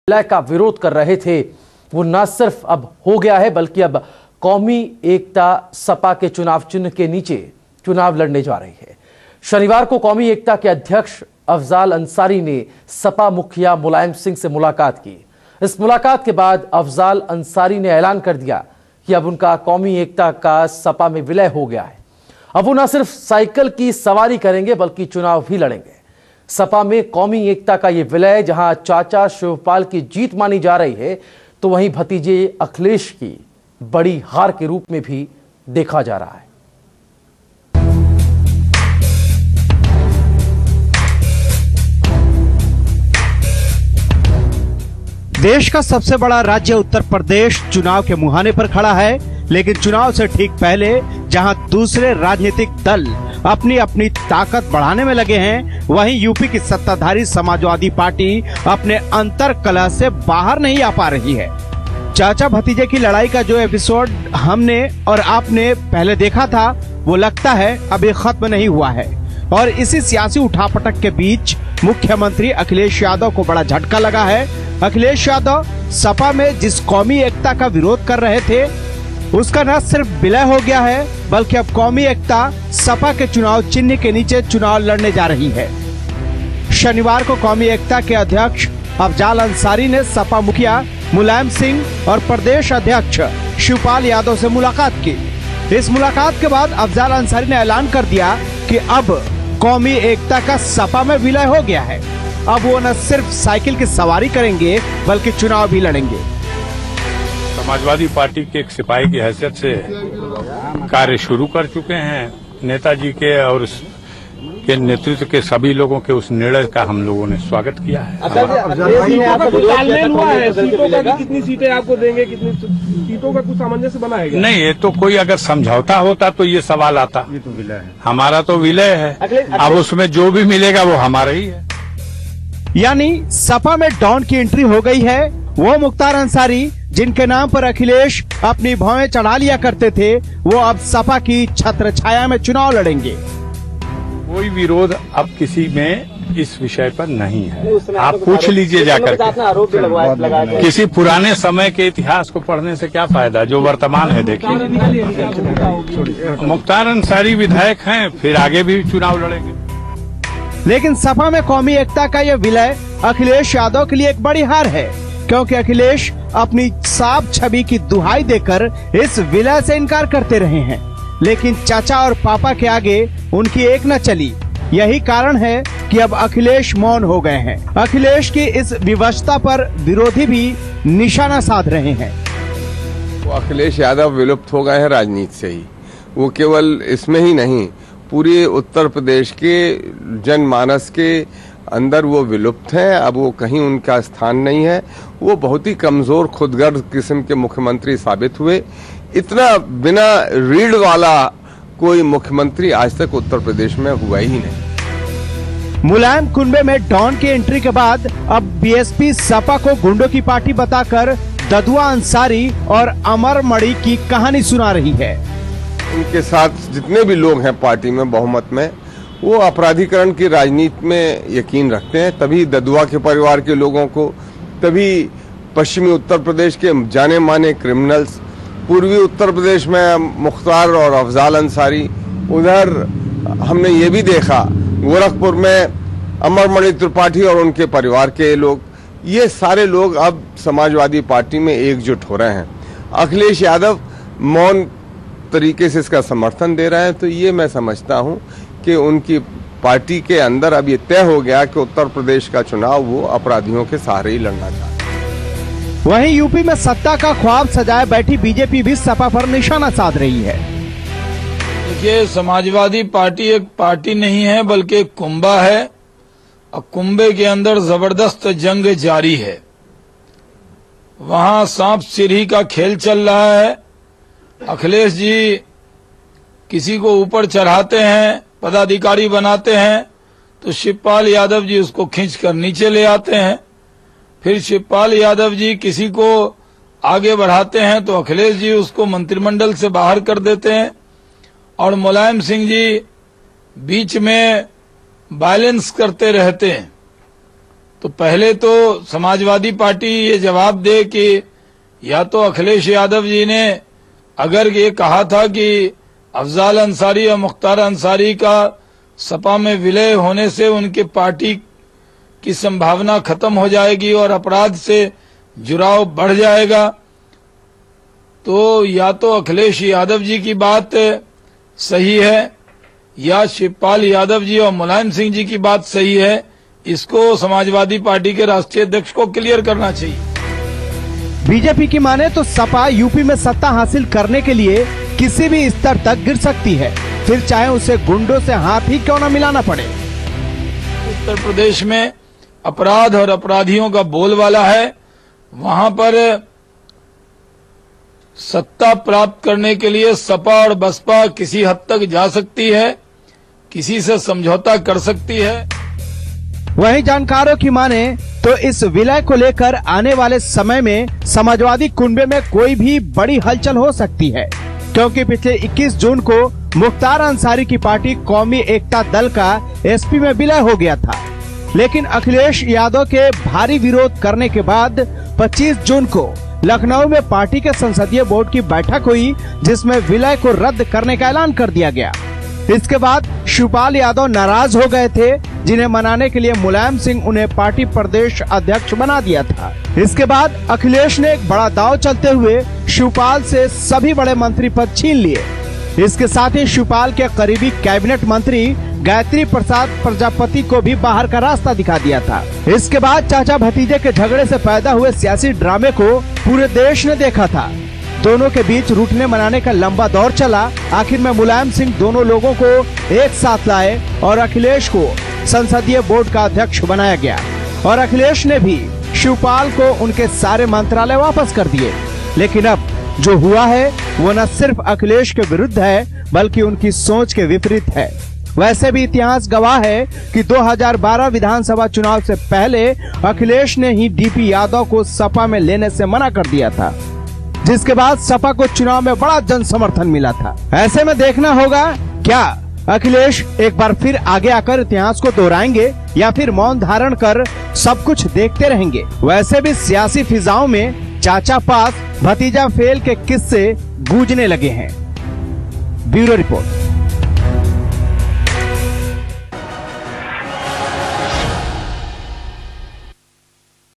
विलय का विरोध कर रहे थे वो न सिर्फ अब हो गया है बल्कि अब कौमी एकता सपा के चुनाव चिन्ह के नीचे चुनाव लड़ने जा रही है। शनिवार को कौमी एकता के अध्यक्ष अफजाल अंसारी ने सपा मुखिया मुलायम सिंह से मुलाकात की। इस मुलाकात के बाद अफजाल अंसारी ने ऐलान कर दिया कि अब उनका कौमी एकता का सपा में विलय हो गया है। अब वो न सिर्फ साइकिल की सवारी करेंगे बल्कि चुनाव भी लड़ेंगे। सपा में कौमी एकता का ये विलय जहां चाचा शिवपाल की जीत मानी जा रही है तो वहीं भतीजे अखिलेश की बड़ी हार के रूप में भी देखा जा रहा है। देश का सबसे बड़ा राज्य उत्तर प्रदेश चुनाव के मुहाने पर खड़ा है, लेकिन चुनाव से ठीक पहले जहां दूसरे राजनीतिक दल अपनी अपनी ताकत बढ़ाने में लगे हैं, वहीं यूपी की सत्ताधारी समाजवादी पार्टी अपने अंतर कलह से बाहर नहीं आ पा रही है। चाचा भतीजे की लड़ाई का जो एपिसोड हमने और आपने पहले देखा था वो लगता है अभी खत्म नहीं हुआ है और इसी सियासी उठापटक के बीच मुख्यमंत्री अखिलेश यादव को बड़ा झटका लगा है। अखिलेश यादव सपा में जिस कौमी एकता का विरोध कर रहे थे उसका न सिर्फ विलय हो गया है बल्कि अब कौमी एकता सपा के चुनाव चिन्ह के नीचे चुनाव लड़ने जा रही है। शनिवार को कौमी एकता के अध्यक्ष अफजाल अंसारी ने सपा मुखिया मुलायम सिंह और प्रदेश अध्यक्ष शिवपाल यादव से मुलाकात की। इस मुलाकात के बाद अफजाल अंसारी ने ऐलान कर दिया कि अब कौमी एकता का सपा में विलय हो गया है। अब वो न सिर्फ साइकिल की सवारी करेंगे बल्कि चुनाव भी लड़ेंगे। समाजवादी पार्टी के एक सिपाही की हैसियत से कार्य शुरू कर चुके हैं। नेताजी के और के नेतृत्व के सभी लोगों के उस निर्णय का हम लोगों ने स्वागत किया है। सीटों का कितनी सीटें आपको देंगे, कितनी सीटों का कुछ सामंजस्य बना है? नहीं, ये तो कोई अगर समझौता होता तो ये सवाल आता। ये तो विलय है, हमारा तो विलय है। अब उसमें जो भी मिलेगा वो हमारा ही है। यानी सपा में डॉन की एंट्री हो गई है। वो मुख्तार अंसारी जिनके नाम पर अखिलेश अपनी भौएं चढ़ा लिया करते थे, वो अब सपा की छत्र छाया में चुनाव लड़ेंगे। कोई विरोध अब किसी में इस विषय पर नहीं है। आप पूछ लीजिए जाकर के। किसी पुराने समय के इतिहास को पढ़ने से क्या फायदा, जो वर्तमान है देखिए। मुख्तार अंसारी विधायक हैं, फिर आगे भी चुनाव लड़ेंगे। लेकिन सपा में कौमी एकता का यह विलय अखिलेश यादव के लिए एक बड़ी हार है, क्योंकि अखिलेश अपनी साफ छवि की दुहाई देकर इस विलय से इनकार करते रहे हैं, लेकिन चाचा और पापा के आगे उनकी एक न चली। यही कारण है कि अब अखिलेश मौन हो गए हैं। अखिलेश की इस विवशता पर विरोधी भी निशाना साध रहे हैं। वो अखिलेश यादव विलुप्त हो गए हैं राजनीति से ही। वो केवल इसमें ही नहीं, पूरे उत्तर प्रदेश के जनमानस के अंदर वो विलुप्त हैं। अब वो कहीं उनका स्थान नहीं है। वो बहुत ही कमजोर खुदगर्ज किस्म के मुख्यमंत्री साबित हुए। इतना बिना रीढ़ वाला कोई मुख्यमंत्री आज तक उत्तर प्रदेश में हुआ ही नहीं। मुलायम कुनबे में डॉन की एंट्री के बाद अब बीएसपी सपा को गुंडों की पार्टी बताकर ददुआ अंसारी और अमर मणि की कहानी सुना रही है। उनके साथ जितने भी लोग हैं पार्टी में बहुमत में, वो अपराधीकरण की राजनीति में यकीन रखते हैं। तभी ददुआ के परिवार के लोगों को, तभी पश्चिमी उत्तर प्रदेश के जाने माने क्रिमिनल्स, पूर्वी उत्तर प्रदेश में मुख्तार और अफजाल अंसारी, उधर हमने ये भी देखा गोरखपुर में अमर मणि त्रिपाठी और उनके परिवार के लोग, ये सारे लोग अब समाजवादी पार्टी में एकजुट हो रहे हैं। अखिलेश यादव मौन तरीके से इसका समर्थन दे रहे हैं, तो ये मैं समझता हूँ कि उनकी पार्टी के अंदर अब ये तय हो गया कि उत्तर प्रदेश का चुनाव वो अपराधियों के सहारे ही लड़ना चाहते हैं। वहीं यूपी में सत्ता का ख्वाब सजाए बैठी बीजेपी भी सपा पर निशाना साध रही है। देखिए, समाजवादी पार्टी एक पार्टी नहीं है बल्कि एक कुंबा है और कुंबे के अंदर जबरदस्त जंग जारी है। वहां सांप सीढ़ी का खेल चल रहा है। अखिलेश जी किसी को ऊपर चढ़ाते हैं, पदाधिकारी बनाते हैं, तो शिवपाल यादव जी उसको खींचकर नीचे ले आते हैं। फिर शिवपाल यादव जी किसी को आगे बढ़ाते हैं तो अखिलेश जी उसको मंत्रिमंडल से बाहर कर देते हैं और मुलायम सिंह जी बीच में बैलेंस करते रहते हैं। तो पहले तो समाजवादी पार्टी ये जवाब दे कि या तो अखिलेश यादव जी ने अगर ये कहा था कि अफजाल अंसारी और मुख्तार अंसारी का सपा में विलय होने से उनके पार्टी की संभावना खत्म हो जाएगी और अपराध से जुड़ाव बढ़ जाएगा, तो या तो अखिलेश यादव जी की बात सही है या शिवपाल यादव जी और मुलायम सिंह जी की बात सही है। इसको समाजवादी पार्टी के राष्ट्रीय अध्यक्ष को क्लियर करना चाहिए। बीजेपी की माने तो सपा यूपी में सत्ता हासिल करने के लिए किसी भी स्तर तक गिर सकती है, फिर चाहे उसे गुंडों से हाथ ही क्यों न मिलाना पड़े। उत्तर प्रदेश में अपराध और अपराधियों का बोलबाला है, वहां पर सत्ता प्राप्त करने के लिए सपा और बसपा किसी हद तक जा सकती है, किसी से समझौता कर सकती है। वहीं जानकारों की माने तो इस विलय को लेकर आने वाले समय में समाजवादी कुनबे में कोई भी बड़ी हलचल हो सकती है, क्योंकि पिछले 21 जून को मुख्तार अंसारी की पार्टी कौमी एकता दल का एसपी में विलय हो गया था, लेकिन अखिलेश यादव के भारी विरोध करने के बाद 25 जून को लखनऊ में पार्टी के संसदीय बोर्ड की बैठक हुई, जिसमें विलय को रद्द करने का ऐलान कर दिया गया। इसके बाद शिवपाल यादव नाराज हो गए थे, जिन्हें मनाने के लिए मुलायम सिंह उन्हें पार्टी प्रदेश अध्यक्ष बना दिया था। इसके बाद अखिलेश ने एक बड़ा दांव चलते हुए शिवपाल से सभी बड़े मंत्री पद छीन लिए। इसके साथ ही शिवपाल के करीबी कैबिनेट मंत्री गायत्री प्रसाद प्रजापति को भी बाहर का रास्ता दिखा दिया था। इसके बाद चाचा भतीजे के झगड़े से पैदा हुए सियासी ड्रामे को पूरे देश ने देखा था। दोनों के बीच रूठने मनाने का लंबा दौर चला। आखिर में मुलायम सिंह दोनों लोगों को एक साथ लाए और अखिलेश को संसदीय बोर्ड का अध्यक्ष बनाया गया, और अखिलेश ने भी शिवपाल को उनके सारे मंत्रालय वापस कर दिए। लेकिन अब जो हुआ है वो न सिर्फ अखिलेश के विरुद्ध है, बल्कि उनकी सोच के विपरीत है। वैसे भी इतिहास गवाह है कि 2012 विधानसभा चुनाव से पहले अखिलेश ने ही डीपी यादव को सपा में लेने से मना कर दिया था, जिसके बाद सपा को चुनाव में बड़ा जन समर्थन मिला था। ऐसे में देखना होगा क्या अखिलेश एक बार फिर आगे आकर इतिहास को दोहराएंगे या फिर मौन धारण कर सब कुछ देखते रहेंगे। वैसे भी सियासी फिजाओं में चाचा पास भतीजा फेल के किस्से गूंजने लगे हैं। Bureau report.